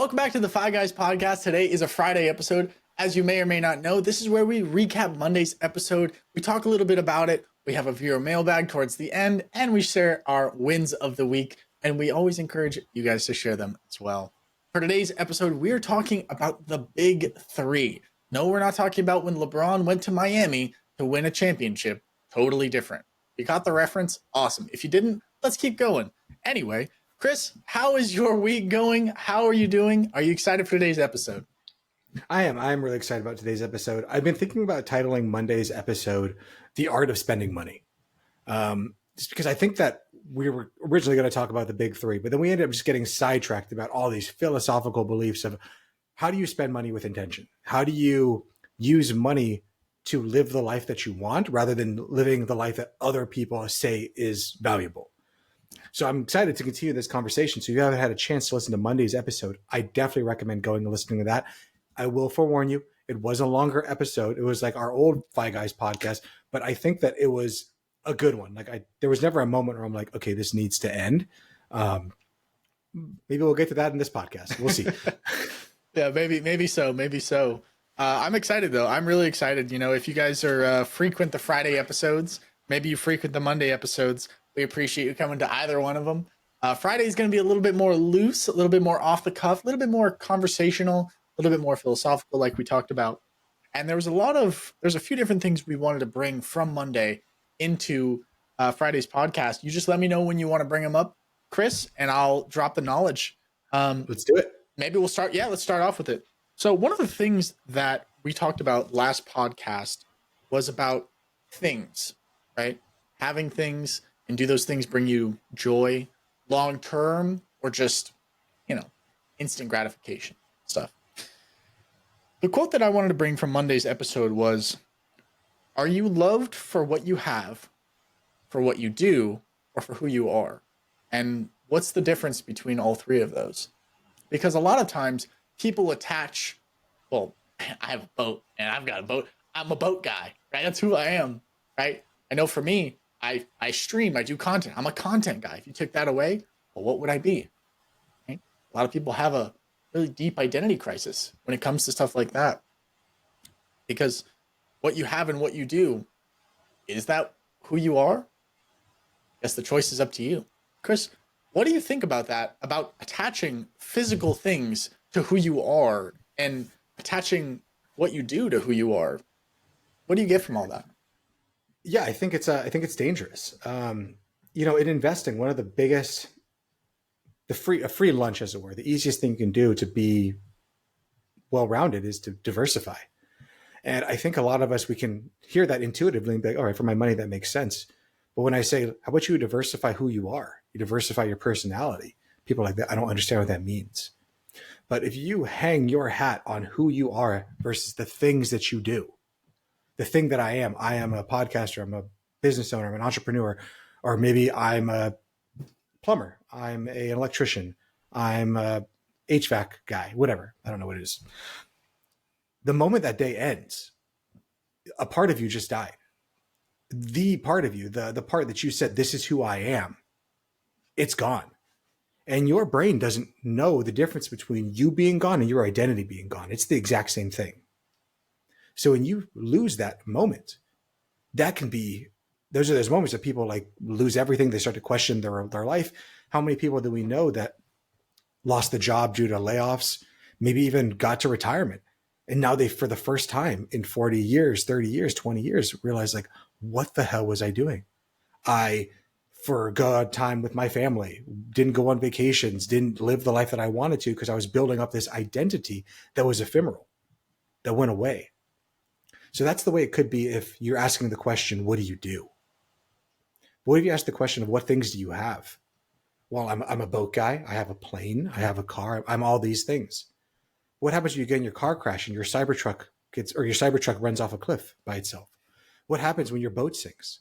Welcome back to the Five Guys podcast. Today is a Friday episode. As you may or may not know, this is where we recap Monday's episode. We talk a little bit about it. We have a viewer mailbag towards the end, and we share our wins of the week. And we always encourage you guys to share them as well. For today's episode, we are talking about the big three. No, we're not talking about when LeBron went to Miami to win a championship. Totally different. You got the reference? Awesome. If you didn't, let's keep going. Anyway, Chris, how is your week going? How are you doing? Are you excited for today's episode? I am. I'm really excited about today's episode. I've been thinking about titling Monday's episode The Art of Spending Money. Just because I think that we were originally going to talk about the big three, but then we ended up just getting sidetracked about all these philosophical beliefs of how do you spend money with intention? How do you use money to live the life that you want rather than living the life that other people say is valuable? So I'm excited to continue this conversation. So if you haven't had a chance to listen to Monday's episode, I definitely recommend going and listening to that. I will forewarn you, it was a longer episode. It was like our old Five Guys podcast, but I think that it was a good one. There was never a moment where I'm like, okay, this needs to end. Maybe we'll get to that in this podcast. We'll see. Yeah, maybe so. I'm excited though. I'm really excited. You know, if you guys are frequent the Friday episodes, maybe you frequent the Monday episodes, we appreciate you coming to either one of them. Friday is going to be a little bit more loose, a little bit more off the cuff, a little bit more conversational, a little bit more philosophical, like we talked about. And there's a few different things we wanted to bring from Monday into Friday's podcast. You just let me know when you want to bring them up, Chris, and I'll drop the knowledge. Let's do it. Maybe we'll start. Yeah, let's start off with it. So one of the things that we talked about last podcast was about things, right? Having things. And do those things bring you joy long term or just, instant gratification stuff? The quote that I wanted to bring from Monday's episode was, are you loved for what you have, for what you do, or for who you are? And what's the difference between all three of those? Because a lot of times people attach, well, I have a boat and I've got a boat. I'm a boat guy, right? That's who I am, right? I know for me, I stream, I do content. I'm a content guy. If you took that away, well, what would I be? Right? A lot of people have a really deep identity crisis when it comes to stuff like that. Because what you have and what you do, is that who you are? I guess the choice is up to you. Chris, what do you think about that? About attaching physical things to who you are and attaching what you do to who you are? What do you get from all that? Yeah, I think it's dangerous. In investing, one of the biggest, a free lunch, as it were, the easiest thing you can do to be well-rounded is to diversify. And I think a lot of us, we can hear that intuitively and be like, all right, for my money, that makes sense. But when I say, how about you diversify who you are? You diversify your personality. People are like that, I don't understand what that means. But if you hang your hat on who you are versus the things that you do, the thing that I am a podcaster, I'm a business owner, I'm an entrepreneur, or maybe I'm a plumber, I'm an electrician, I'm a HVAC guy, whatever. I don't know what it is. The moment that day ends, a part of you just died. The part of you, the part that you said, this is who I am, it's gone. And your brain doesn't know the difference between you being gone and your identity being gone. It's the exact same thing. So when you lose that moment, that can be, those are those moments that people like lose everything. They start to question their life. How many people do we know that lost the job due to layoffs, maybe even got to retirement? And now they, for the first time in 40 years, 30 years, 20 years, realize like, what the hell was I doing? I forgot time with my family, didn't go on vacations, didn't live the life that I wanted to because I was building up this identity that was ephemeral, that went away. So that's the way it could be if you're asking the question, what do you do? What if you ask the question of what things do you have? Well, I'm a boat guy. I have a plane. I have a car. I'm all these things. What happens when you get in your car crash and your Cybertruck runs off a cliff by itself? What happens when your boat sinks?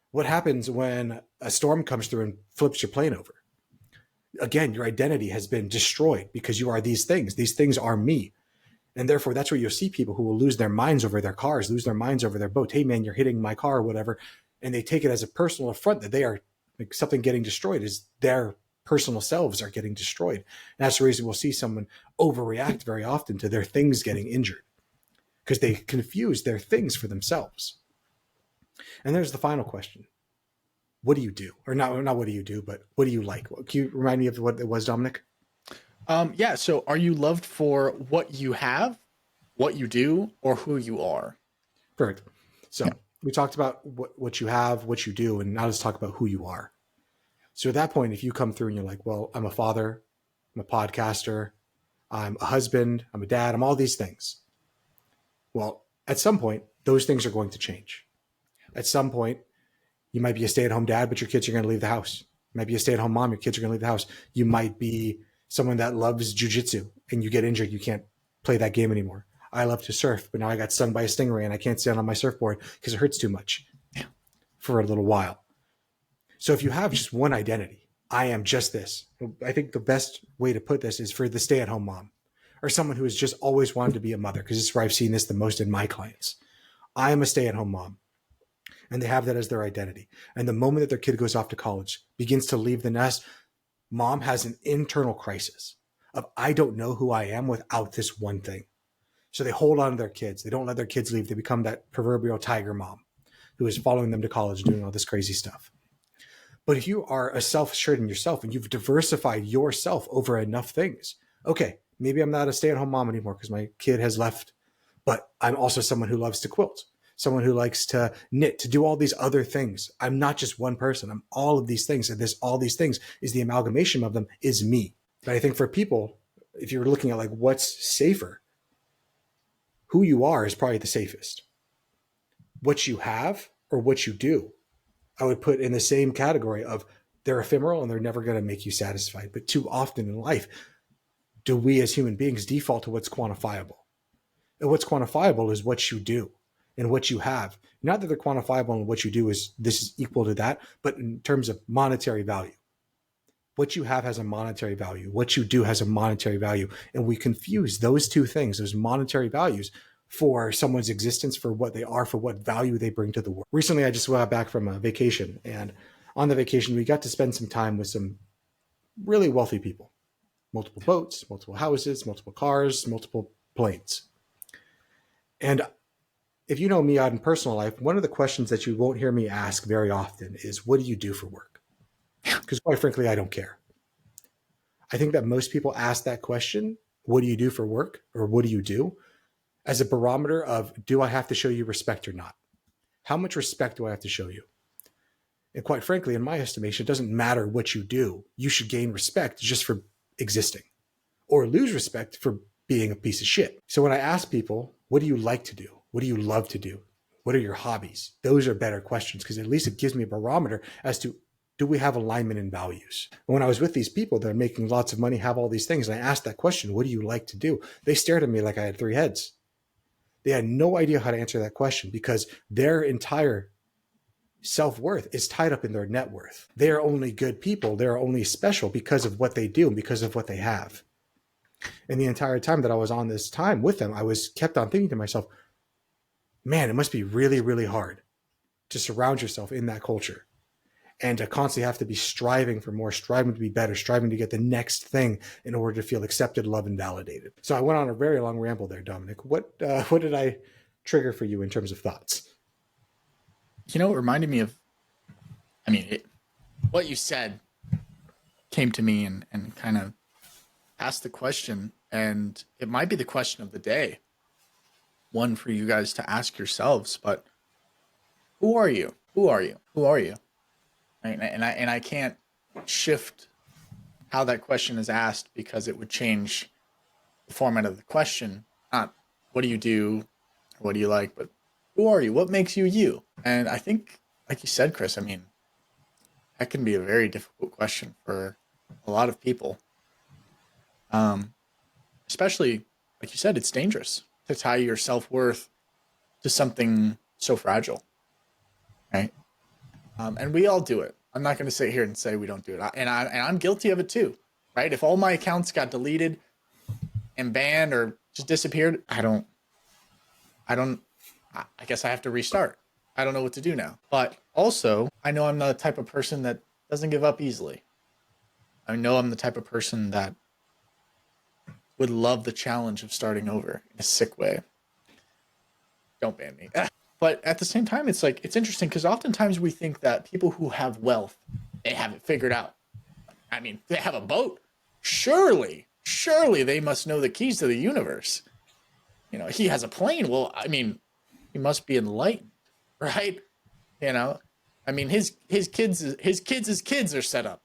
What happens when a storm comes through and flips your plane over? Again, your identity has been destroyed because you are these things. These things are me. And therefore, that's where you'll see people who will lose their minds over their cars, lose their minds over their boat. Hey, man, you're hitting my car or whatever. And they take it as a personal affront that they are like something getting destroyed is their personal selves are getting destroyed. And that's the reason we'll see someone overreact very often to their things getting injured, because they confuse their things for themselves. And there's the final question. What do you do? Or not what do you do, but what do you like? Can you remind me of what it was, Dominic? Yeah. So are you loved for what you have, what you do, or who you are? Perfect. Yeah. So we talked about what you have, what you do, and now let's talk about who you are. So at that point, if you come through and you're like, well, I'm a father, I'm a podcaster, I'm a husband, I'm a dad, I'm all these things. Well, at some point, those things are going to change. At some point, you might be a stay-at-home dad, but your kids are going to leave the house. You might be a stay-at-home mom, your kids are going to leave the house. You might be someone that loves jujitsu and you get injured, you can't play that game anymore. I love to surf, but now I got stung by a stingray and I can't stand on my surfboard because it hurts too much for a little while. So if you have just one identity, I am just this. I think the best way to put this is for the stay-at-home mom or someone who has just always wanted to be a mother, because this is where I've seen this the most in my clients. I am a stay-at-home mom, and they have that as their identity. And the moment that their kid goes off to college, begins to leave the nest, mom has an internal crisis of, I don't know who I am without this one thing. So they hold on to their kids. They don't let their kids leave. They become that proverbial tiger mom who is following them to college, doing all this crazy stuff. But if you are a self-assured in yourself and you've diversified yourself over enough things, okay, maybe I'm not a stay-at-home mom anymore because my kid has left, but I'm also someone who loves to quilt, someone who likes to knit, to do all these other things. I'm not just one person. I'm all of these things. And all these things is the amalgamation of them is me. But I think for people, if you're looking at like what's safer, who you are is probably the safest. What you have or what you do, I would put in the same category of they're ephemeral and they're never going to make you satisfied. But too often in life, do we as human beings default to what's quantifiable? And what's quantifiable is what you do and what you have. Not that they're quantifiable and what you do is this is equal to that, but in terms of monetary value. What you have has a monetary value. What you do has a monetary value. And we confuse those two things, those monetary values, for someone's existence, for what they are, for what value they bring to the world. Recently, I just got back from a vacation. And on the vacation, we got to spend some time with some really wealthy people. Multiple boats, multiple houses, multiple cars, multiple planes. And if you know me out in personal life, one of the questions that you won't hear me ask very often is, what do you do for work? Because quite frankly, I don't care. I think that most people ask that question, what do you do for work? Or what do you do? As a barometer of, do I have to show you respect or not? How much respect do I have to show you? And quite frankly, in my estimation, it doesn't matter what you do. You should gain respect just for existing, or lose respect for being a piece of shit. So when I ask people, what do you like to do? What do you love to do? What are your hobbies? Those are better questions, because at least it gives me a barometer as to, do we have alignment in values? And when I was with these people that are making lots of money, have all these things, and I asked that question, what do you like to do? They stared at me like I had three heads. They had no idea how to answer that question, because their entire self-worth is tied up in their net worth. They are only good people. They are only special because of what they do and because of what they have. And the entire time that I was on this time with them, I was kept on thinking to myself, man, it must be really, really hard to surround yourself in that culture and to constantly have to be striving for more, striving to be better, striving to get the next thing in order to feel accepted, loved, and validated. So I went on a very long ramble there, Dominic. What did I trigger for you in terms of thoughts? You know, it reminded me of, what you said came to me and kind of asked the question, and it might be the question of the day, one for you guys to ask yourselves, but who are you? Who are you? Who are you? Right? And I can't shift how that question is asked, because it would change the format of the question. Not what do you do, or what do you like, but who are you? What makes you you? And I think, like you said, Chris, that can be a very difficult question for a lot of people. Especially, like you said, it's dangerous to tie your self-worth to something so fragile, right? And we all do it. I'm not going to sit here and say we don't do it. And I'm guilty of it too, right? If all my accounts got deleted and banned or just disappeared, I guess I have to restart. I don't know what to do now. But also, I know I'm not the type of person that doesn't give up easily. I know I'm the type of person that would love the challenge of starting over in a sick way. Don't ban me. But at the same time, it's like, it's interesting because oftentimes we think that people who have wealth, they have it figured out. I mean, they have a boat. Surely they must know the keys to the universe. You know, he has a plane. Well, I mean, he must be enlightened, right? You know, I mean, his kids are set up.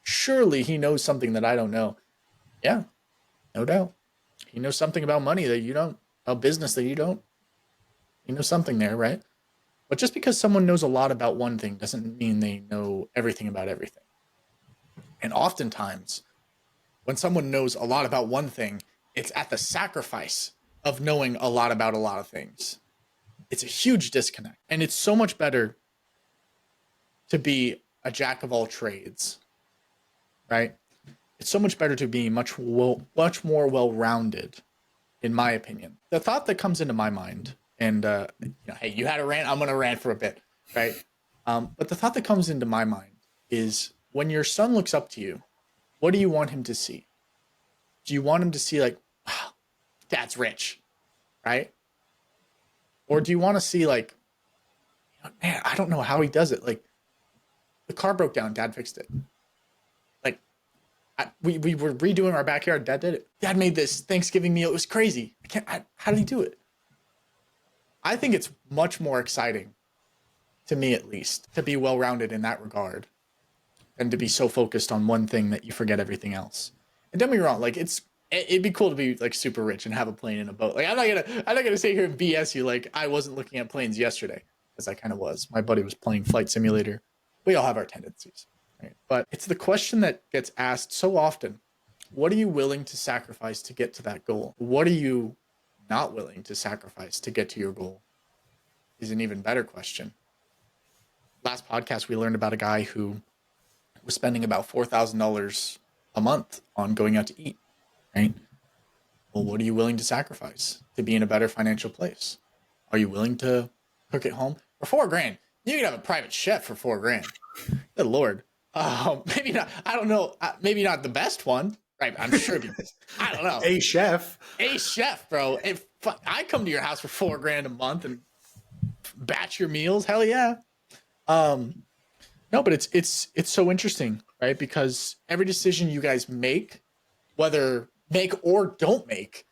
Surely he knows something that I don't know. Yeah, no doubt. He knows something about money that you don't, about business that you don't. He knows something there, right? But just because someone knows a lot about one thing doesn't mean they know everything about everything. And oftentimes, when someone knows a lot about one thing, it's at the sacrifice of knowing a lot about a lot of things. It's a huge disconnect. And it's so much better to be a jack of all trades, right? It's so much better to be much more well-rounded, in my opinion. The thought that comes into my mind, and hey, you had a rant, I'm going to rant for a bit, right? But the thought that comes into my mind is when your son looks up to you, what do you want him to see? Do you want him to see like, wow, dad's rich, right? Or do you want to see like, man, I don't know how he does it. Like, the car broke down, dad fixed it. Like, we were redoing our backyard, dad did it. Dad made this Thanksgiving meal. It was crazy. How did he do it? I think it's much more exciting, to me at least, to be well-rounded in that regard than to be so focused on one thing that you forget everything else. And don't be wrong, like it'd be cool to be like super rich and have a plane and a boat. Like I'm not gonna sit here and BS you like I wasn't looking at planes yesterday, as I kind of was. My buddy was playing Flight Simulator. We all have our tendencies, right? But it's the question that gets asked so often: what are you willing to sacrifice to get to that goal? What are you not willing to sacrifice to get to your goal? Is an even better question. Last podcast, we learned about a guy who was spending about $4,000 a month on going out to eat, right? Well, what are you willing to sacrifice to be in a better financial place? Are you willing to cook at home for $4,000? You can have a private chef for $4,000. Good Lord. Maybe not. I don't know. Maybe not the best one, right? I'm sure. I don't know. A chef, bro. If I come to your house for $4,000 a month and batch your meals, hell yeah. No, but it's so interesting, right? Because every decision you guys make, whether make or don't make,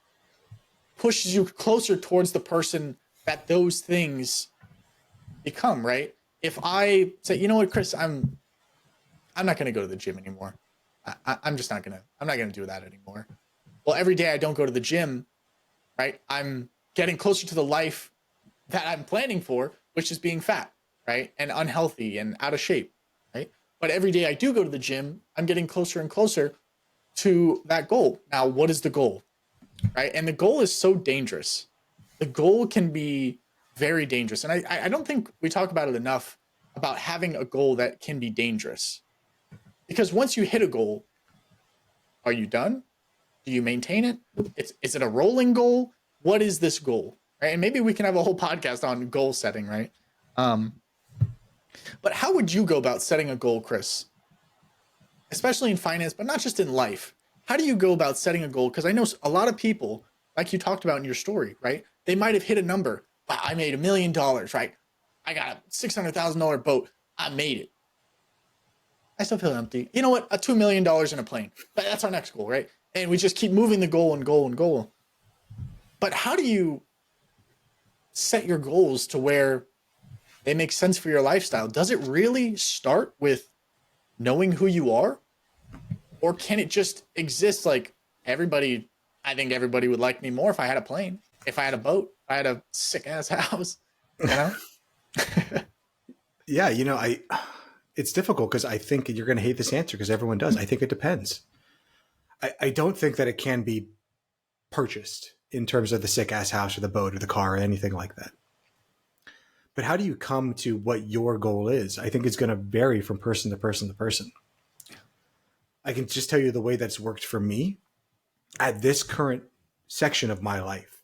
pushes you closer towards the person that those things become, right? If I say, you know what, Chris, I'm not going to go to the gym anymore. I'm not going to do that anymore. Well, every day I don't go to the gym, right? I'm getting closer to the life that I'm planning for, which is being fat, right? And unhealthy and out of shape, right? But every day I do go to the gym, I'm getting closer and closer to that goal. Now, what is the goal, right? And the goal is so dangerous. The goal can be very dangerous. And I don't think we talk about it enough about having a goal that can be dangerous. Because once you hit a goal, are you done? Do you maintain it? Is it a rolling goal? What is this goal? Right? And maybe we can have a whole podcast on goal setting, right? But how would you go about setting a goal, Chris? Especially in finance, but not just in life. How do you go about setting a goal? Because I know a lot of people, like you talked about in your story, right? They might have hit a number. Wow, I made $1 million, right? I got a $600,000 boat. I made it. I still feel empty. You know what? A $2 million in a plane. That's our next goal, right? And we just keep moving the goal and goal and goal. But how do you set your goals to where they make sense for your lifestyle? Does it really start with knowing who you are? Or can it just exist like everybody? I think everybody would like me more if I had a plane, if I had a boat, if I had a sick ass house, you know? Yeah, it's difficult because I think you're going to hate this answer because everyone does. I think it depends. I don't think that it can be purchased in terms of the sick ass house or the boat or the car or anything like that. But how do you come to what your goal is? I think it's going to vary from person to person to person. I can just tell you the way that's worked for me at this current section of my life,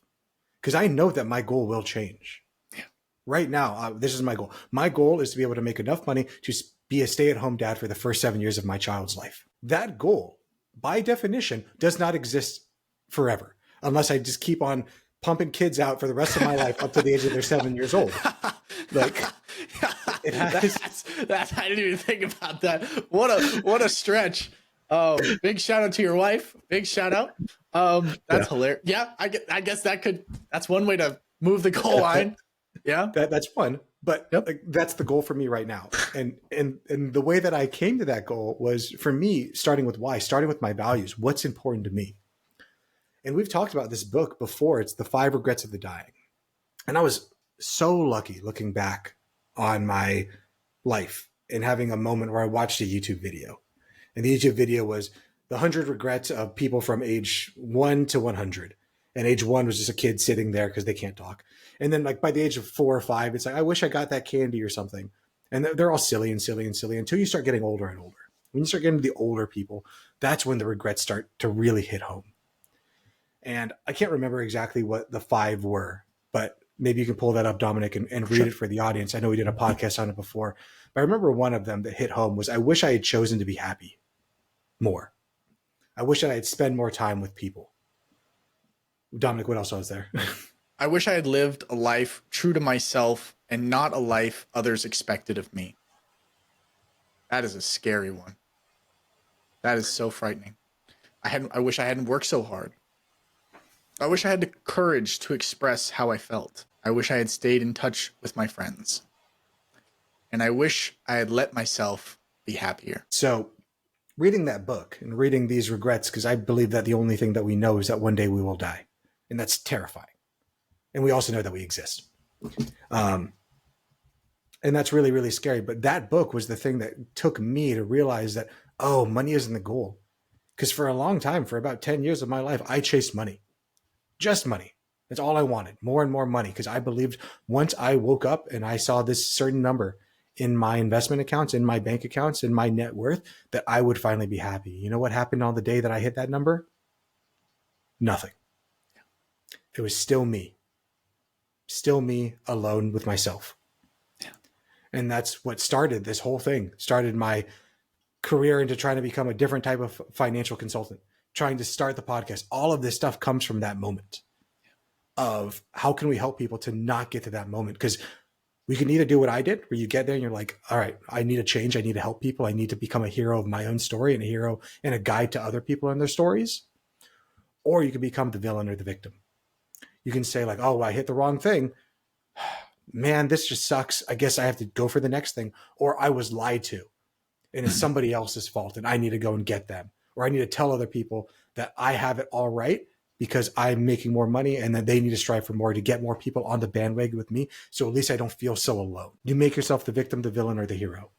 because I know that my goal will change. Yeah. Right now, this is my goal. My goal is to be able to make enough money to be a stay-at-home dad for the first 7 years of my child's life. that goal, by definition, does not exist forever unless I just keep on pumping kids out for the rest of my life up to the age of they're 7 years old. Like it has. I didn't even think about that. What a stretch. Big shout out to your wife. Big shout out. That's hilarious. Yeah, I guess that's one way to move the goal line. Yeah, that's one. But like, that's the goal for me right now. And the way that I came to that goal was, for me, starting with my values. What's important to me? And we've talked about this book before. It's The 5 Regrets of the Dying. And I was so lucky looking back on my life and having a moment where I watched a YouTube video. And the YouTube video was the 100 regrets of people from age 1 to 100. And age 1 was just a kid sitting there because they can't talk. And then like by the age of 4 or 5, it's like, I wish I got that candy or something. And they're all silly and silly and silly until you start getting older and older. When you start getting to the older people, that's when the regrets start to really hit home. And I can't remember exactly what the 5 were, but maybe you can pull that up, Dominic, and read it for the audience. I know we did a podcast on it before, but I remember one of them that hit home was, I wish I had chosen to be happy more. I wish I had spent more time with people. Dominic, what else was there? I wish I had lived a life true to myself and not a life others expected of me. That is a scary one. That is so frightening. I wish I hadn't worked so hard. I wish I had the courage to express how I felt. I wish I had stayed in touch with my friends. And I wish I had let myself be happier. So reading that book and reading these regrets, because I believe that the only thing that we know is that one day we will die. And that's terrifying. And we also know that we exist. And that's really, really scary. But that book was the thing that took me to realize that, oh, money isn't the goal. Because for a long time, for about 10 years of my life, I chased money. Just money. That's all I wanted. More and more money. Because I believed once I woke up and I saw this certain number in my investment accounts, in my bank accounts, in my net worth, that I would finally be happy. You know what happened on the day that I hit that number? Nothing. It was still me. Still me alone with myself. Yeah. And that's what started this whole thing. Started my career into trying to become a different type of financial consultant, trying to start the podcast. All of this stuff comes from that moment of how can we help people to not get to that moment? Because we can either do what I did, where you get there and you're like, all right, I need a change. I need to help people. I need to become a hero of my own story and a hero and a guide to other people and their stories. Or you can become the villain or the victim. You can say like, oh, I hit the wrong thing. Man, this just sucks. I guess I have to go for the next thing. Or I was lied to and it's somebody else's fault and I need to go and get them. Or I need to tell other people that I have it all right because I'm making more money and that they need to strive for more to get more people on the bandwagon with me. So at least I don't feel so alone. You make yourself the victim, the villain, or the hero.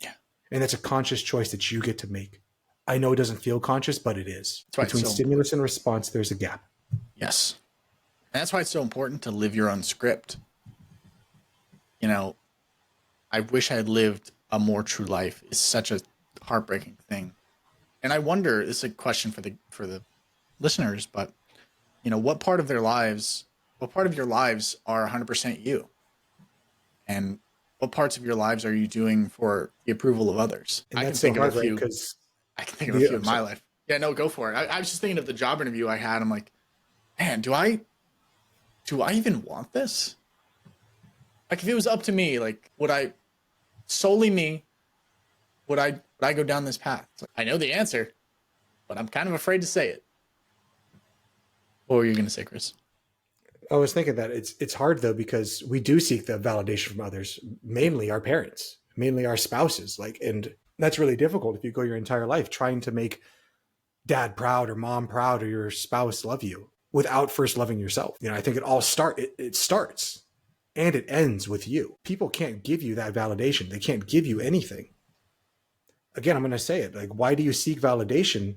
Yeah. And that's a conscious choice that you get to make. I know it doesn't feel conscious, but it is. Between stimulus and response, there's a gap. Yes. And that's why it's so important to live your own script. You know, I wish I had lived a more true life is such a heartbreaking thing. And I wonder, this is a question for the listeners, but you know, what part of your lives are 100% you? And what parts of your lives are you doing for the approval of others? And I can think of a few in my life. Yeah, no, go for it. I was just thinking of the job interview I had. I'm like, man, do I even want this? Like, if it was up to me, like, would I go down this path? Like, I know the answer, but I'm kind of afraid to say it. What were you going to say, Chris? I was thinking that it's hard though, because we do seek the validation from others, mainly our parents, mainly our spouses. Like, and that's really difficult if you go your entire life trying to make dad proud or mom proud or your spouse love you without first loving yourself. You know, I think it starts and it ends with you. People can't give you that validation. They can't give you anything. Again, I'm going to say it. Like, why do you seek validation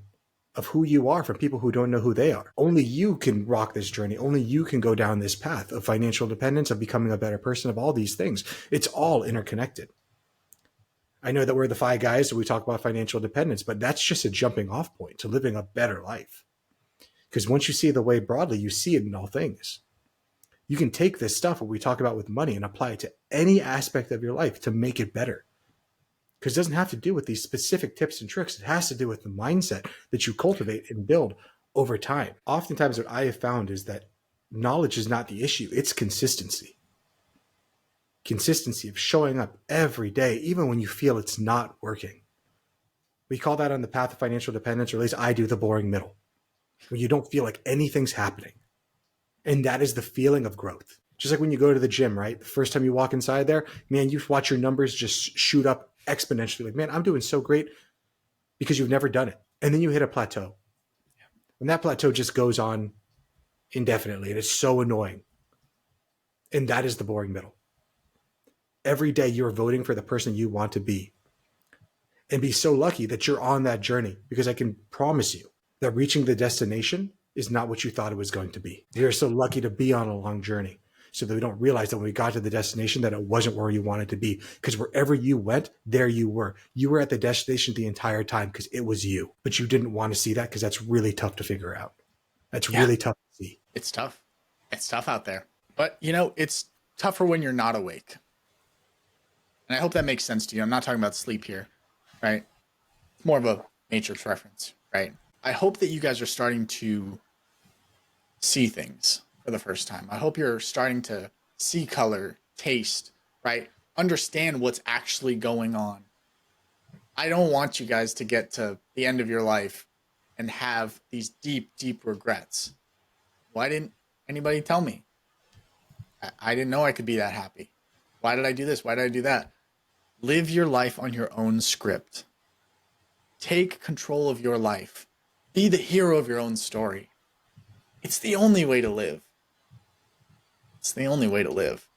of who you are from people who don't know who they are? Only you can rock this journey. Only you can go down this path of financial independence, of becoming a better person, of all these things. It's all interconnected. I know that we're the 5 guys that we talk about financial independence, but that's just a jumping off point to living a better life. Because once you see the way broadly, you see it in all things. You can take this stuff, what we talk about with money, and apply it to any aspect of your life to make it better. because it doesn't have to do with these specific tips and tricks. It has to do with the mindset that you cultivate and build over time. Oftentimes what I have found is that knowledge is not the issue. It's consistency. Consistency of showing up every day, even when you feel it's not working. We call that on the path of financial dependence, or at least I do, the boring middle, when you don't feel like anything's happening. And that is the feeling of growth. Just like when you go to the gym, right? The first time you walk inside there, man, you watch your numbers just shoot up exponentially. Like, man, I'm doing so great, because you've never done it. And then you hit a plateau. And that plateau just goes on indefinitely. And it's so annoying. And that is the boring middle. Every day you're voting for the person you want to be. And be so lucky that you're on that journey, because I can promise you that reaching the destination is not what you thought it was going to be. You're so lucky to be on a long journey, so that we don't realize that when we got to the destination that it wasn't where you wanted to be, because wherever you went, there you were. You were at the destination the entire time because it was you, but you didn't want to see that because that's really tough to figure out. That's really tough to see. It's tough. It's tough out there. But, it's tougher when you're not awake. And I hope that makes sense to you. I'm not talking about sleep here, right? It's more of a Matrix reference, right? I hope that you guys are starting to see things for the first time. I hope you're starting to see color, taste, right? Understand what's actually going on. I don't want you guys to get to the end of your life and have these deep, deep regrets. Why didn't anybody tell me? I didn't know I could be that happy. Why did I do this? Why did I do that? Live your life on your own script. Take control of your life. Be the hero of your own story. It's the only way to live. It's the only way to live.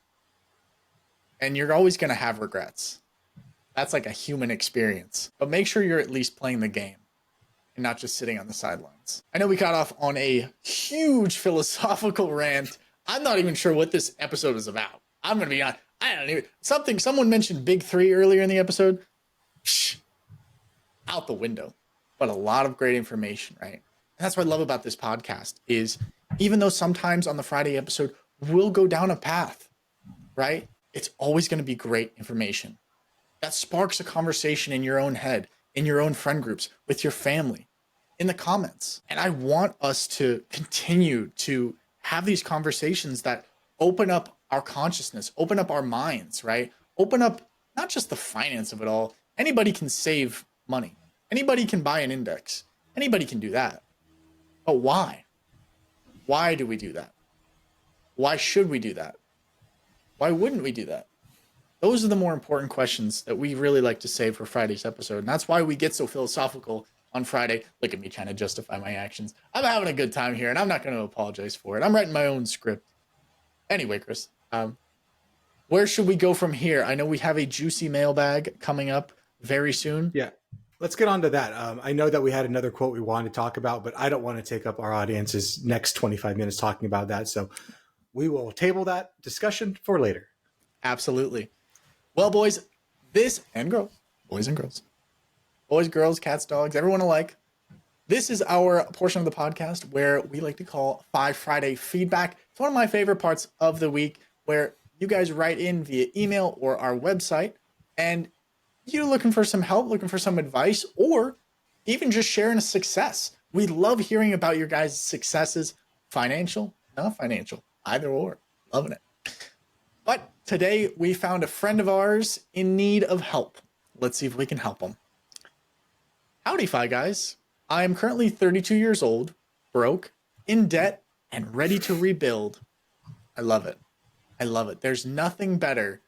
And you're always going to have regrets. That's like a human experience. But make sure you're at least playing the game and not just sitting on the sidelines. I know we got off on a huge philosophical rant. I'm not even sure what this episode is about. I'm going to be honest. I don't even, someone mentioned big three earlier in the episode. Psh, out the window. But a lot of great information, right? And that's what I love about this podcast is, even though sometimes on the Friday episode, we'll go down a path, right? It's always going to be great information that sparks a conversation in your own head, in your own friend groups, with your family, in the comments. And I want us to continue to have these conversations that open up our consciousness, open up our minds, right? Open up not just the finance of it all. Anybody can save money. Anybody can buy an index. Anybody can do that. But why? Why do we do that? Why should we do that? Why wouldn't we do that? Those are the more important questions that we really like to save for Friday's episode. And that's why we get so philosophical on Friday. Look at me trying to justify my actions. I'm having a good time here, and I'm not going to apologize for it. I'm writing my own script. Anyway, Chris, where should we go from here? I know we have a juicy mailbag coming up very soon. Yeah. Let's get on to that. I know that we had another quote we wanted to talk about, but I don't want to take up our audience's next 25 minutes talking about that. So we will table that discussion for later. Absolutely. Well, boys and girls, boys, girls, cats, dogs, everyone alike. This is our portion of the podcast where we like to call 5 Friday feedback. It's one of my favorite parts of the week, where you guys write in via email or our website, and you're looking for some help, looking for some advice, or even just sharing a success. We love hearing about your guys' successes, financial, not financial, either or. Loving it. But today we found a friend of ours in need of help. Let's see if we can help them. Howdy, Fi Guys. I am currently 32 years old, broke, in debt, and ready to rebuild. I love it. I love it. There's nothing better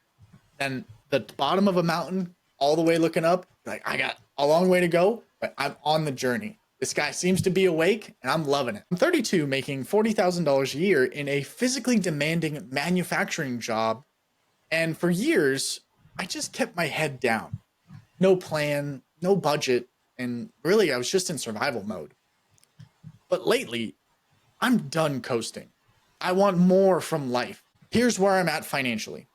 than the bottom of a mountain, all the way looking up. Like, I got a long way to go, but I'm on the journey. This guy seems to be awake, and I'm loving it. I'm 32, making $40,000 a year in a physically demanding manufacturing job. And for years, I just kept my head down. No plan, no budget, and really I was just in survival mode. But lately, I'm done coasting. I want more from life. Here's where I'm at financially.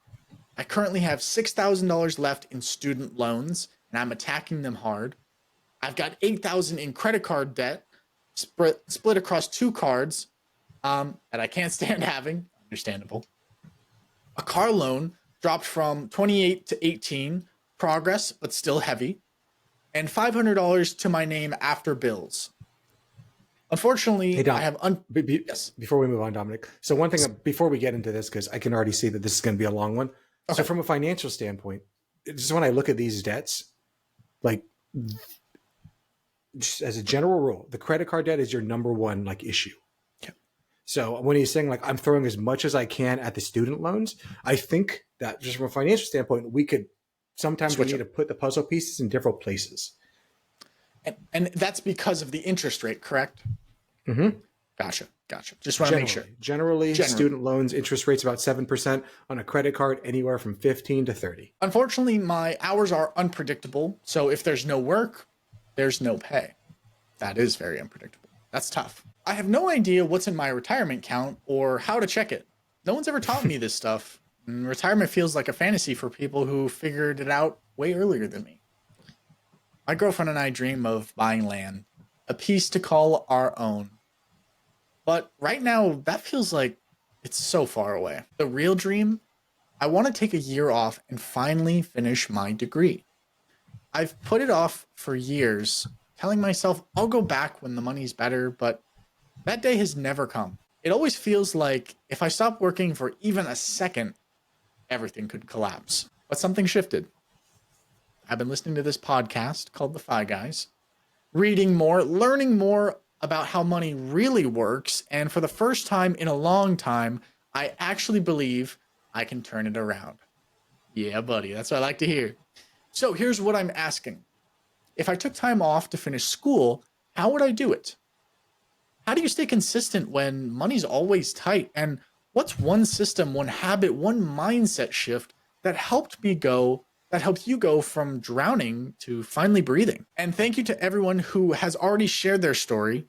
I currently have $6,000 left in student loans, and I'm attacking them hard. I've got $8,000 in credit card debt, split across 2 cards that I can't stand having. Understandable. A car loan dropped from 28 to 18. progress, but still heavy, and $500 to my name after bills. Hey, Unfortunately, I Dom, have yes. before we move on, Dominic. So one thing before we get into this, because I can already see that this is going to be a long one. Okay. So from a financial standpoint, just when I look at these debts, like just as a general rule, the credit card debt is your number one like issue. Okay. So when he's saying like I'm throwing as much as I can at the student loans, I think that just from a financial standpoint, we could sometimes we need to put the puzzle pieces in different places. And that's because of the interest rate, correct? Mm-hmm. Gotcha. Just want to make sure. Generally, student loans interest rates about 7%, on a credit card anywhere from 15 to 30. Unfortunately, my hours are unpredictable. So if there's no work, there's no pay. That is very unpredictable. That's tough. I have no idea what's in my retirement account or how to check it. No one's ever taught me this stuff. And retirement feels like a fantasy for people who figured it out way earlier than me. My girlfriend and I dream of buying land, a piece to call our own. But right now, that feels like it's so far away. The real dream, I want to take a year off and finally finish my degree. I've put it off for years, telling myself I'll go back when the money's better, but that day has never come. It always feels like if I stop working for even a second, everything could collapse. But something shifted. I've been listening to this podcast called The Fi Guys, reading more, learning more about how money really works, and for the first time in a long time, I actually believe I can turn it around. Yeah, buddy, that's what I like to hear. So here's what I'm asking. If I took time off to finish school, how would I do it? How do you stay consistent when money's always tight? And what's one system, one habit, one mindset shift that helped you go from drowning to finally breathing? And thank you to everyone who has already shared their story.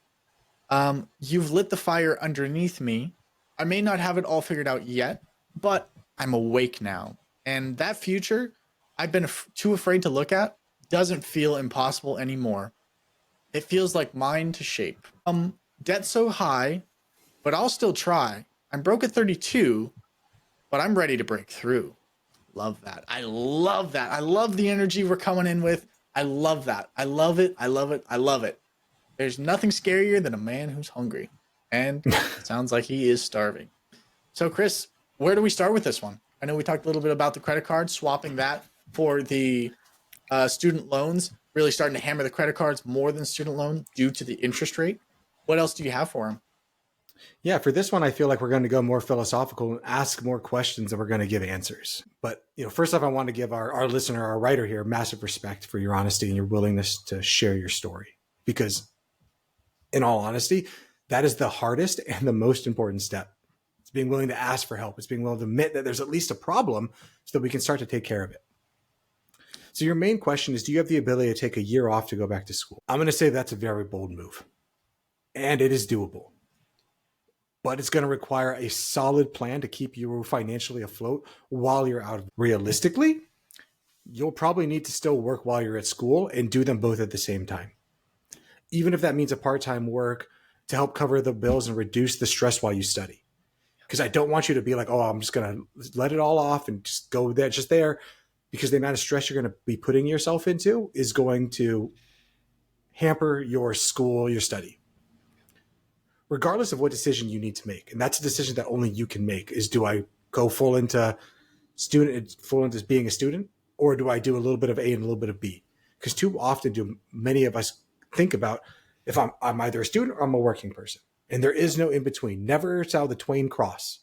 You've lit the fire underneath me. I may not have it all figured out yet, but I'm awake now. And that future I've been too afraid to look at doesn't feel impossible anymore. It feels like mine to shape. Debt so high, but I'll still try. I'm broke at 32, but I'm ready to break through. Love that. I love that. I love the energy we're coming in with. I love that. I love it. I love it. I love it. There's nothing scarier than a man who's hungry. And it sounds like he is starving. So, Chris, where do we start with this one? I know we talked a little bit about the credit card, swapping that for the student loans, really starting to hammer the credit cards more than student loan due to the interest rate. What else do you have for him? Yeah, for this one, I feel like we're going to go more philosophical and ask more questions than we're going to give answers. But first off, I want to give our listener, our writer here, massive respect for your honesty and your willingness to share your story. Because in all honesty, that is the hardest and the most important step. It's being willing to ask for help. It's being willing to admit that there's at least a problem so that we can start to take care of it. So your main question is, do you have the ability to take a year off to go back to school? I'm going to say that's a very bold move. And it is doable. But it's going to require a solid plan to keep you financially afloat while you're out. Realistically, you'll probably need to still work while you're at school and do them both at the same time. Even if that means a part-time work to help cover the bills and reduce the stress while you study. Because I don't want you to be like, oh, I'm just going to let it all off and just go there, just there. Because the amount of stress you're going to be putting yourself into is going to hamper your school, your study. Regardless of what decision you need to make. And that's a decision that only you can make is, do I go full into being a student, or do I do a little bit of A and a little bit of B? Because too often do many of us think about if I'm either a student or I'm a working person. And there is no in between. Never shall the twain cross.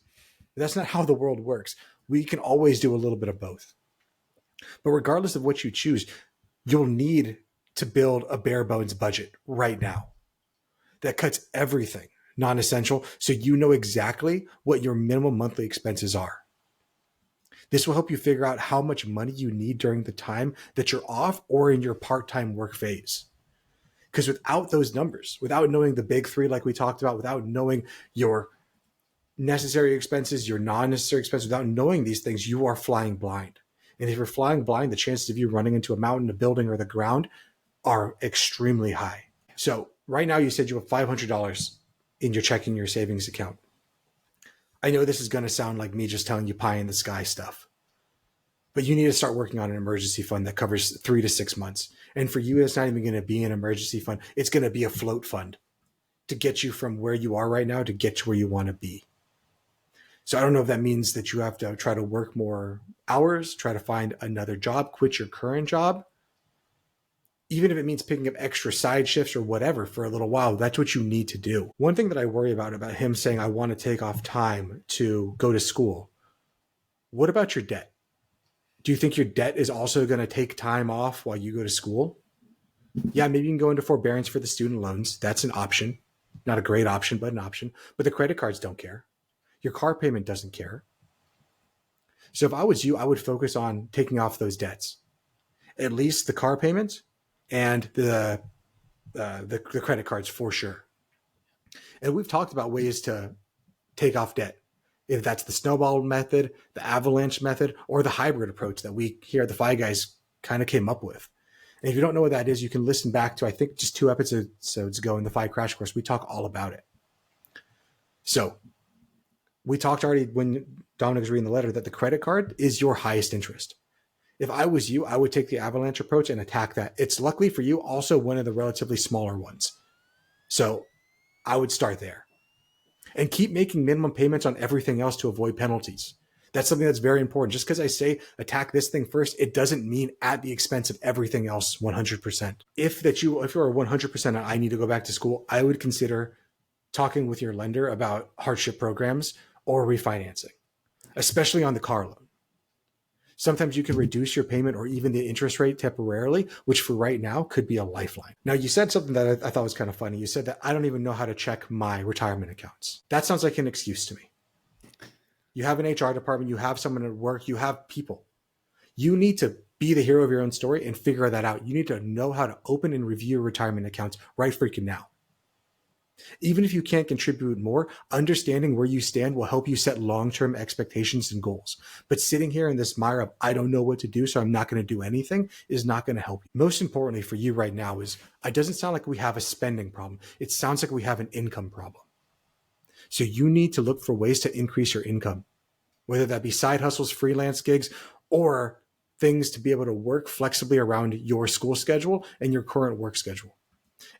That's not how the world works. We can always do a little bit of both. But regardless of what you choose, you'll need to build a bare bones budget right now that cuts everything non-essential, so you know exactly what your minimum monthly expenses are. This will help you figure out how much money you need during the time that you're off or in your part-time work phase. Because without those numbers, without knowing the big three like we talked about, without knowing your necessary expenses, your non-necessary expenses, without knowing these things, you are flying blind. And if you're flying blind, the chances of you running into a mountain, a building, or the ground are extremely high. So right now you said you have $500 in your checking your savings account. I know this is going to sound like me just telling you pie in the sky stuff, but you need to start working on an emergency fund that covers 3 to 6 months. And for you, it's not even going to be an emergency fund. It's going to be a float fund to get you from where you are right now to get to where you want to be. So I don't know if that means that you have to try to work more hours, try to find another job, quit your current job. Even if it means picking up extra side shifts or whatever for a little while, that's what you need to do. One thing that I worry about him saying, I want to take off time to go to school. What about your debt? Do you think your debt is also going to take time off while you go to school? Yeah, maybe you can go into forbearance for the student loans. That's an option. Not a great option, but an option. But the credit cards don't care. Your car payment doesn't care. So if I was you, I would focus on taking off those debts. At least the car payment and the credit cards for sure. And we've talked about ways to take off debt. If that's the snowball method, the avalanche method, or the hybrid approach that we here at the Fi Guys kind of came up with. And if you don't know what that is, you can listen back to, I think, just 2 episodes ago in the Fi Crash Course. We talk all about it. So we talked already when Dominic was reading the letter that the credit card is your highest interest. If I was you, I would take the avalanche approach and attack that. It's luckily for you also one of the relatively smaller ones. So I would start there. And keep making minimum payments on everything else to avoid penalties. That's something that's very important. Just because I say attack this thing first, it doesn't mean at the expense of everything else 100%. If you're 100% on I need to go back to school, I would consider talking with your lender about hardship programs or refinancing, especially on the car loan. Sometimes you can reduce your payment or even the interest rate temporarily, which for right now could be a lifeline. Now, you said something that I thought was kind of funny. You said that I don't even know how to check my retirement accounts. That sounds like an excuse to me. You have an HR department, you have someone at work, you have people. You need to be the hero of your own story and figure that out. You need to know how to open and review your retirement accounts right freaking now. Even if you can't contribute more, understanding where you stand will help you set long-term expectations and goals. But sitting here in this mire of, I don't know what to do, so I'm not going to do anything, is not going to help you. Most importantly for you right now is, it doesn't sound like we have a spending problem. It sounds like we have an income problem. So you need to look for ways to increase your income, whether that be side hustles, freelance gigs, or things to be able to work flexibly around your school schedule and your current work schedule.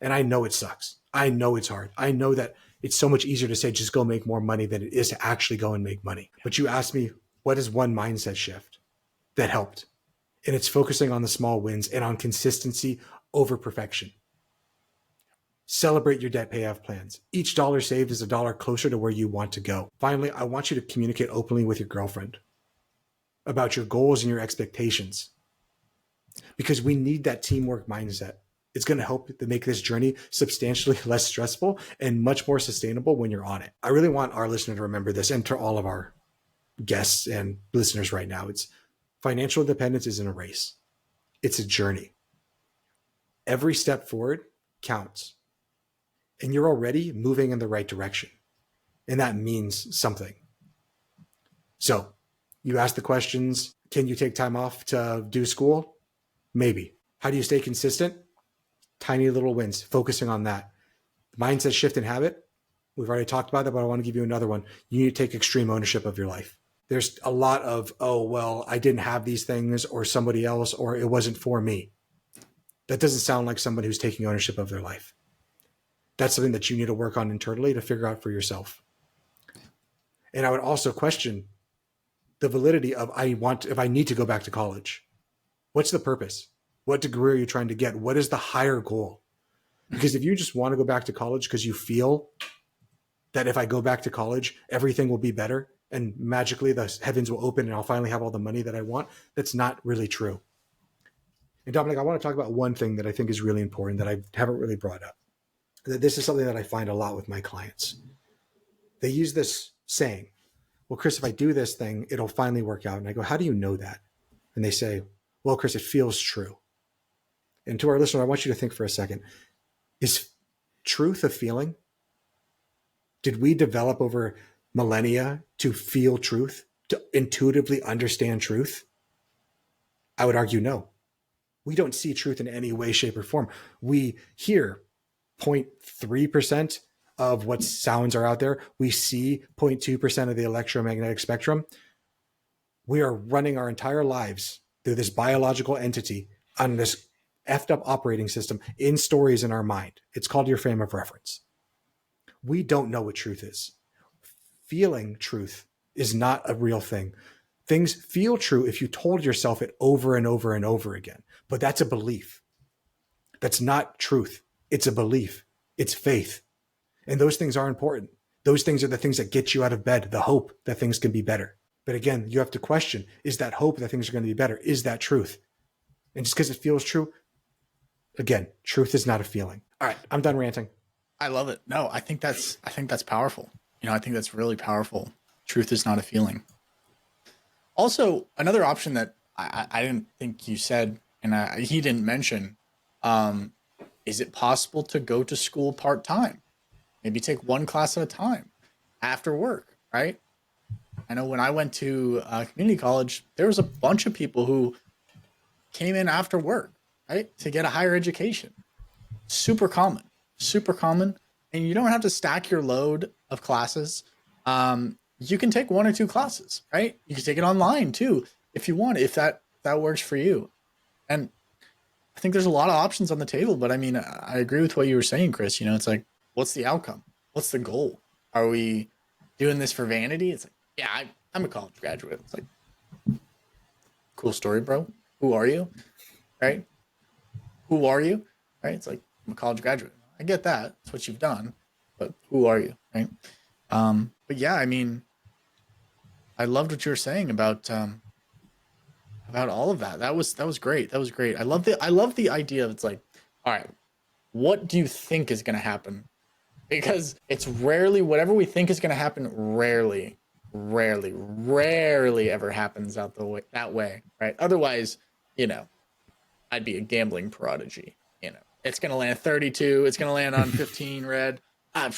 And I know it sucks. I know it's hard. I know that it's so much easier to say, just go make more money than it is to actually go and make money. But you asked me, what is one mindset shift that helped? And it's focusing on the small wins and on consistency over perfection. Celebrate your debt payoff plans. Each dollar saved is a dollar closer to where you want to go. Finally, I want you to communicate openly with your girlfriend about your goals and your expectations, because we need that teamwork mindset. It's going to help to make this journey substantially less stressful and much more sustainable when you're on it. I really want our listener to remember this, and to all of our guests and listeners right now. It's financial independence isn't a race. It's a journey. Every step forward counts. And you're already moving in the right direction. And that means something. So you ask the questions, can you take time off to do school? Maybe. How do you stay consistent? Tiny little wins, focusing on that. Mindset shift and habit. We've already talked about that, but I want to give you another one. You need to take extreme ownership of your life. There's a lot of, oh, well, I didn't have these things, or somebody else, or it wasn't for me. That doesn't sound like somebody who's taking ownership of their life. That's something that you need to work on internally to figure out for yourself. And I would also question the validity of, if I need to go back to college, what's the purpose? What degree are you trying to get? What is the higher goal? Because if you just want to go back to college because you feel that if I go back to college, everything will be better and magically the heavens will open and I'll finally have all the money that I want, that's not really true. And Dominic, I want to talk about one thing that I think is really important that I haven't really brought up. This is something that I find a lot with my clients. They use this saying, well, Chris, if I do this thing, it'll finally work out. And I go, how do you know that? And they say, well, Chris, it feels true. And to our listener, I want you to think for a second. Is truth a feeling? Did we develop over millennia to feel truth, to intuitively understand truth? I would argue no. We don't see truth in any way, shape, or form. We hear 0.3% of what sounds are out there. We see 0.2% of the electromagnetic spectrum. We are running our entire lives through this biological entity on this effed up operating system in stories in our mind. It's called your frame of reference. We don't know what truth is. Feeling truth is not a real thing. Things feel true if you told yourself it over and over and over again, but that's a belief. That's not truth. It's a belief. It's faith. And those things are important. Those things are the things that get you out of bed, the hope that things can be better. But again, you have to question, is that hope that things are going to be better? Is that truth? And just because it feels true, again, truth is not a feeling. All right, I'm done ranting. I love it. No, I think that's powerful. I think that's really powerful. Truth is not a feeling. Also, another option that I didn't think you said, and he didn't mention, is it possible to go to school part-time? Maybe take one class at a time after work, right? I know when I went to community college, there was a bunch of people who came in after work, right, to get a higher education. Super common. And you don't have to stack your load of classes. You can take one or two classes, right? You can take it online too, if you want, if that works for you. And I think there's a lot of options on the table, but I mean, I agree with what you were saying, Chris. It's like, what's the outcome? What's the goal? Are we doing this for vanity? It's like, yeah, I'm a college graduate. It's like, cool story, bro. Who are you? Right? Who are you? Right? It's like, I'm a college graduate. I get that. That's what you've done. But who are you? Right? But yeah, I mean, I loved what you were saying about all of that. That was great. That was great. I love the idea of, it's like, all right, what do you think is going to happen? Because it's rarely, whatever we think is going to happen, rarely ever happens that way, right? Otherwise, I'd be a gambling prodigy. It's going to land 32. It's going to land on 15 red. I'd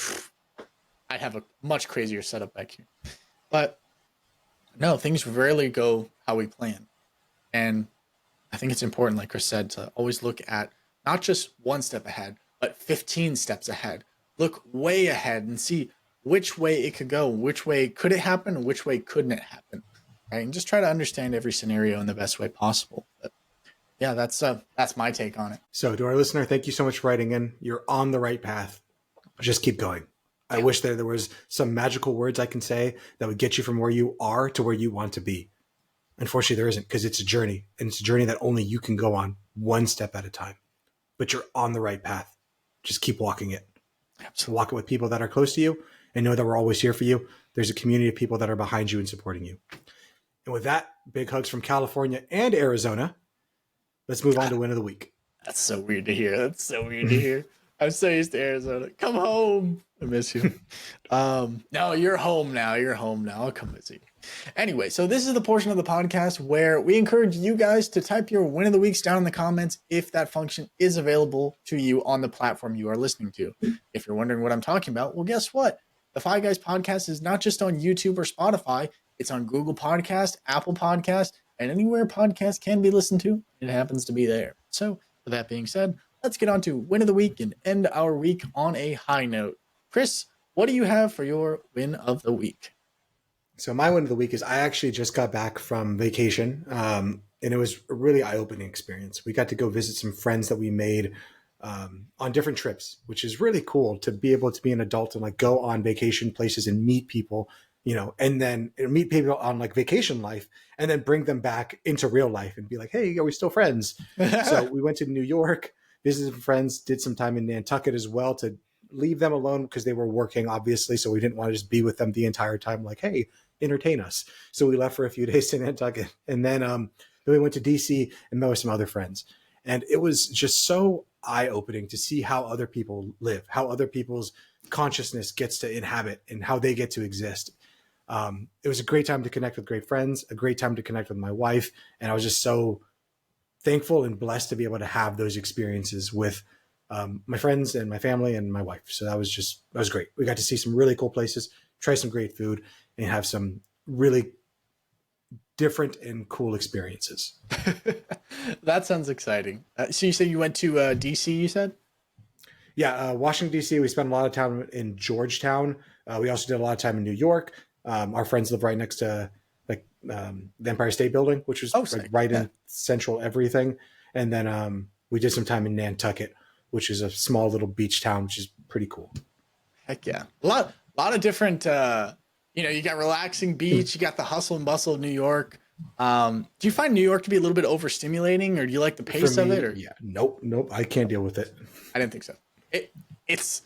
have a much crazier setup back here. But no, things rarely go how we plan. And I think it's important, like Chris said, to always look at not just one step ahead, but 15 steps ahead. Look way ahead and see which way it could go, which way could it happen, which way couldn't it happen, right? And just try to understand every scenario in the best way possible. But yeah, that's my take on it. So to our listener, thank you so much for writing in. You're on the right path. Just keep going. I wish there was some magical words I can say that would get you from where you are to where you want to be. Unfortunately, there isn't, because it's a journey, and it's a journey that only you can go on one step at a time. But you're on the right path. Just keep walking it. So walk it with people that are close to you, and know that we're always here for you. There's a community of people that are behind you and supporting you. And with that, big hugs from California and Arizona. Let's move on to win of the week. That's so weird to hear. I'm so used to Arizona. Come home. I miss you. No, you're home now. I'll come visit you. Anyway, so this is the portion of the podcast where we encourage you guys to type your win of the weeks down in the comments if that function is available to you on the platform you are listening to. If you're wondering what I'm talking about, well, guess what? The Five Guys podcast is not just on YouTube or Spotify. It's on Google Podcast, Apple Podcast, and anywhere podcasts can be listened to. It happens to be there. So with that being said, let's get on to win of the week and end our week on a high note. Chris, what do you have for your win of the week? So my win of the week is I actually just got back from vacation, and it was a really eye-opening experience. We got to go visit some friends that we made on different trips, which is really cool to be able to be an adult and like go on vacation places and meet people, and then meet people on like vacation life and then bring them back into real life and be like, hey, are we still friends? So we went to New York, visited some friends, did some time in Nantucket as well to leave them alone because they were working, obviously. So we didn't want to just be with them the entire time. Like, hey, entertain us. So we left for a few days to Nantucket. And then we went to DC and met with some other friends. And it was just so eye-opening to see how other people live, how other people's consciousness gets to inhabit and how they get to exist. It was a great time to connect with great friends, a great time to connect with my wife. And I was just so thankful and blessed to be able to have those experiences with my friends and my family and my wife. So that was great. We got to see some really cool places, try some great food, and have some really different and cool experiences. That sounds exciting. So you said you went to DC, you said? Yeah, Washington, D.C. We spent a lot of time in Georgetown. We also did a lot of time in New York. Our friends live right next to like the Empire State Building, which was like sick. right Yeah. in central everything. And then we did some time in Nantucket, which is a small little beach town, which is pretty cool. Heck yeah. A lot of different, you got relaxing beach, you got the hustle and bustle of New York. Do you find New York to be a little bit overstimulating, or do you like the For pace of it? me, Or yeah, nope, I can't deal with it. I didn't think so. It's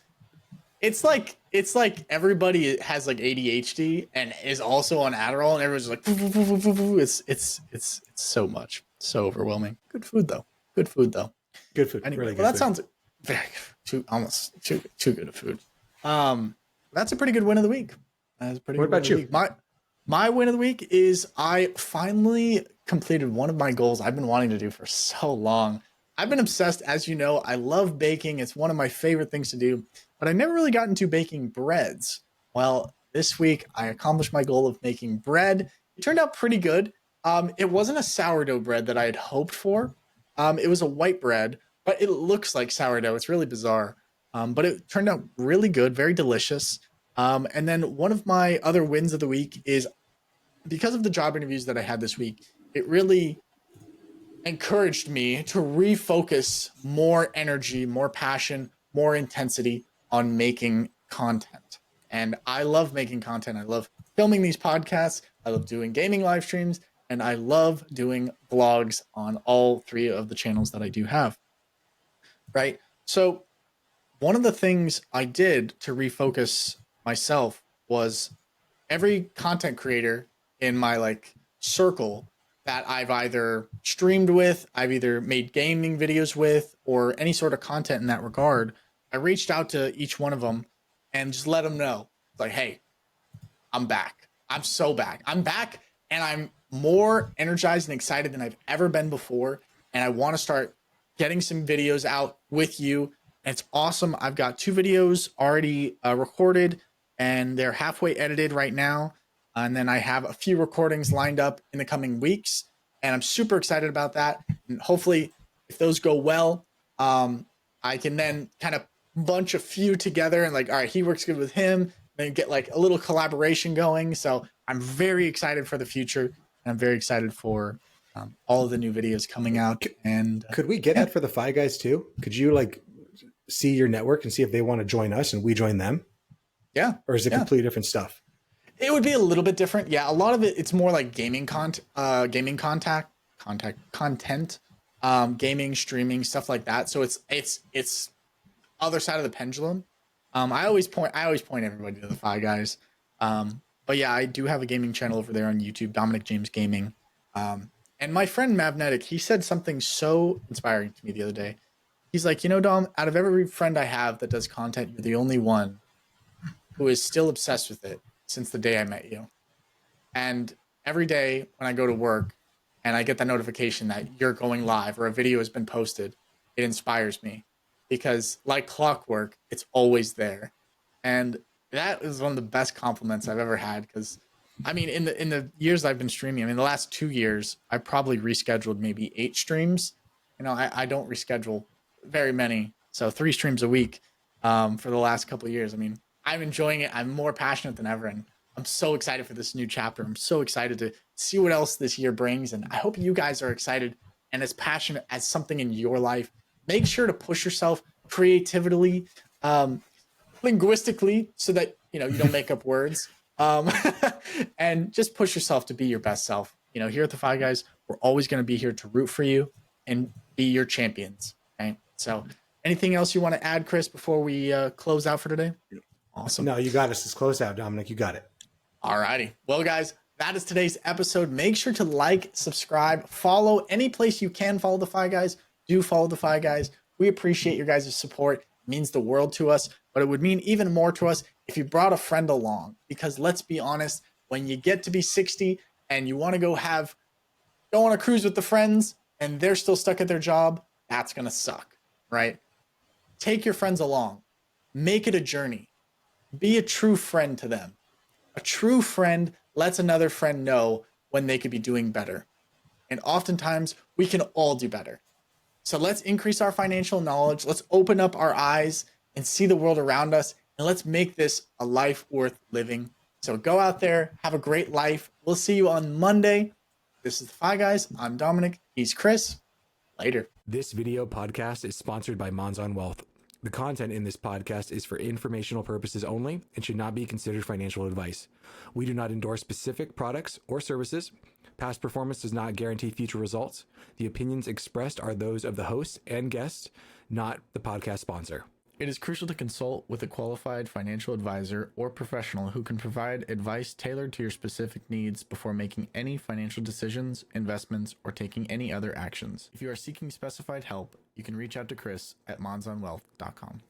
it's like everybody has like ADHD and is also on Adderall, and everyone's just like, it's so much, so overwhelming. Good food though. Good food though. Good food, Anyway, really well, good that food. sounds very almost too good of food. That's a pretty good win of the week. That's a pretty What good win about of the you? week. My win of the week is I finally completed one of my goals I've been wanting to do for so long. I've been obsessed, as you know. I love baking. It's one of my favorite things to do, but I never really got into baking breads. Well, this week I accomplished my goal of making bread. It turned out pretty good. It wasn't a sourdough bread that I had hoped for. It was a white bread, but it looks like sourdough. It's really bizarre. But it turned out really good, very delicious. And then one of my other wins of the week is because of the job interviews that I had this week, it really encouraged me to refocus more energy, more passion, more intensity on making content. And I love making content. I love filming these podcasts. I love doing gaming live streams. And I love doing vlogs on all three of the channels that I do have. Right. So, one of the things I did to refocus myself was every content creator in my like circle that I've either streamed with, I've either made gaming videos with, or any sort of content in that regard, I reached out to each one of them and just let them know, like, hey, I'm back. I'm so back. I'm back, and I'm more energized and excited than I've ever been before. And I want to start getting some videos out with you. And it's awesome. I've got 2 videos already recorded, and they're halfway edited right now. And then I have a few recordings lined up in the coming weeks, and I'm super excited about that. And hopefully, if those go well, I can then kind of bunch a few together and like, all right, he works good with him, then get like a little collaboration going. So I'm very excited for the future, and I'm very excited for all of the new videos coming out. And Could we get yeah, that for the Fi Guys too? Could you like see your network and see if they want to join us and we join them, yeah, or is it yeah. completely different stuff? It would be a little bit different. Yeah, a lot of it's more like gaming content, gaming, streaming, stuff like that. So it's other side of the pendulum. I always point everybody to the Fi Guys. But yeah, I do have a gaming channel over there on YouTube, Dominic James Gaming. And my friend Mavnetic, he said something so inspiring to me the other day. He's like, Dom, out of every friend I have that does content, you're the only one who is still obsessed with it since the day I met you. And every day when I go to work and I get that notification that you're going live or a video has been posted, it inspires me because, like clockwork, it's always there. And that is one of the best compliments I've ever had because I mean, in the years I've been streaming, I mean, the last 2 years, I've probably rescheduled maybe 8 streams. I don't reschedule very many, so 3 streams a week for the last couple of years. I mean, I'm enjoying it. I'm more passionate than ever, and I'm so excited for this new chapter. I'm so excited to see what else this year brings, and I hope you guys are excited and as passionate as something in your life. Make sure to push yourself creatively, um, linguistically, so that you don't make up words, um, and just push yourself to be your best self. Here at the Five Guys, we're always going to be here to root for you and be your champions. Right. So, anything else you want to add, Chris, before we close out for today? Awesome. No, you got us. Let's close out, Dominic. You got it. All righty. Well, guys, that is today's episode. Make sure to like, subscribe, follow any place you can follow the Five Guys. Do follow the Five Guys. We appreciate your guys' support. It means the world to us, but it would mean even more to us if you brought a friend along. Because let's be honest, when you get to be 60 and you want to go on a cruise with the friends and they're still stuck at their job, that's going to suck, right? Take your friends along. Make it a journey. Be a true friend to them. A true friend lets another friend know when they could be doing better. And oftentimes, we can all do better. So let's increase our financial knowledge. Let's open up our eyes and see the world around us. And let's make this a life worth living So go out there, have a great life. We'll see you on Monday. This is the Fi Guys. I'm Dominic. He's Chris. Later. This video podcast is sponsored by Monzon Wealth. The content in this podcast is for informational purposes only and should not be considered financial advice. We do not endorse specific products or services. Past performance does not guarantee future results. The opinions expressed are those of the host and guests, not the podcast sponsor. It is crucial to consult with a qualified financial advisor or professional who can provide advice tailored to your specific needs before making any financial decisions, investments, or taking any other actions. If you are seeking specified help, you can reach out to Chris at monzonwealth.com.